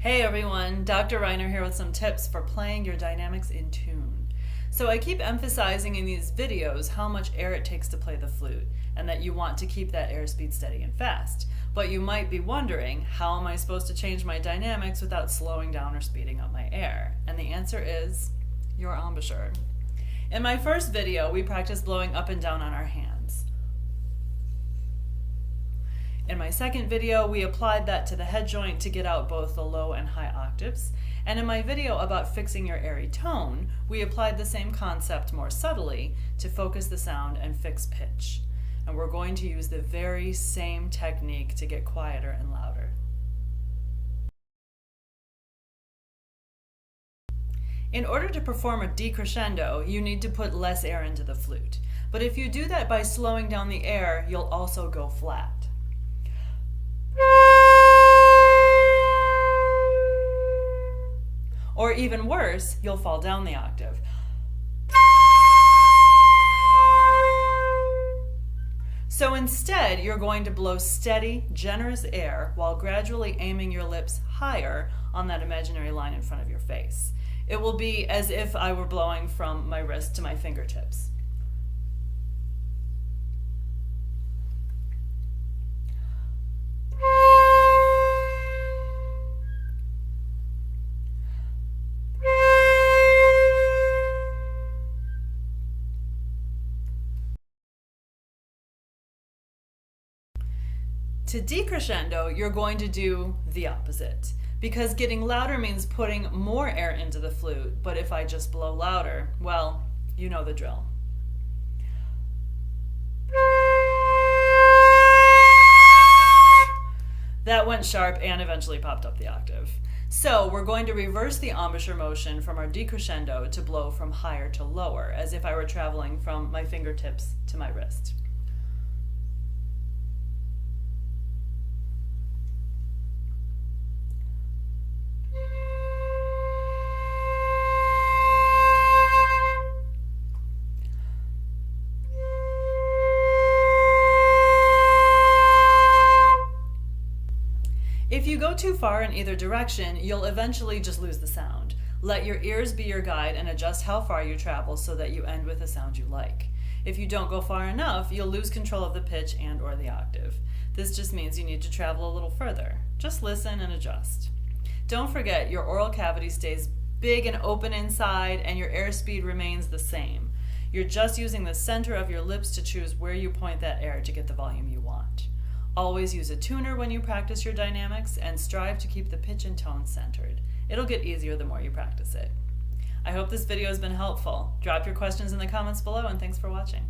Hey everyone, Dr. Reiner here with some tips for playing your dynamics in tune. So I keep emphasizing in these videos how much air it takes to play the flute and that you want to keep that airspeed steady and fast. But you might be wondering, how am I supposed to change my dynamics without slowing down or speeding up my air? And the answer is your embouchure. In my first video, we practiced blowing up and down on our hands. In my second video, we applied that to the head joint to get out both the low and high octaves. And in my video about fixing your airy tone, we applied the same concept more subtly to focus the sound and fix pitch. And we're going to use the very same technique to get quieter and louder. In order to perform a decrescendo, you need to put less air into the flute. But if you do that by slowing down the air, you'll also go flat. Or even worse, you'll fall down the octave. So instead, you're going to blow steady, generous air while gradually aiming your lips higher on that imaginary line in front of your face. It will be as if I were blowing from my wrist to my fingertips. To decrescendo, you're going to do the opposite, because getting louder means putting more air into the flute, but if I just blow louder, well, you know the drill. That went sharp and eventually popped up the octave. So we're going to reverse the embouchure motion from our decrescendo to blow from higher to lower, as if I were traveling from my fingertips to my wrist. If you go too far in either direction, you'll eventually just lose the sound. Let your ears be your guide and adjust how far you travel so that you end with a sound you like. If you don't go far enough, you'll lose control of the pitch and/or the octave. This just means you need to travel a little further. Just listen and adjust. Don't forget, your oral cavity stays big and open inside and your airspeed remains the same. You're just using the center of your lips to choose where you point that air to get the volume you want. Always use a tuner when you practice your dynamics and strive to keep the pitch and tone centered. It'll get easier the more you practice it. I hope this video has been helpful. Drop your questions in the comments below and thanks for watching.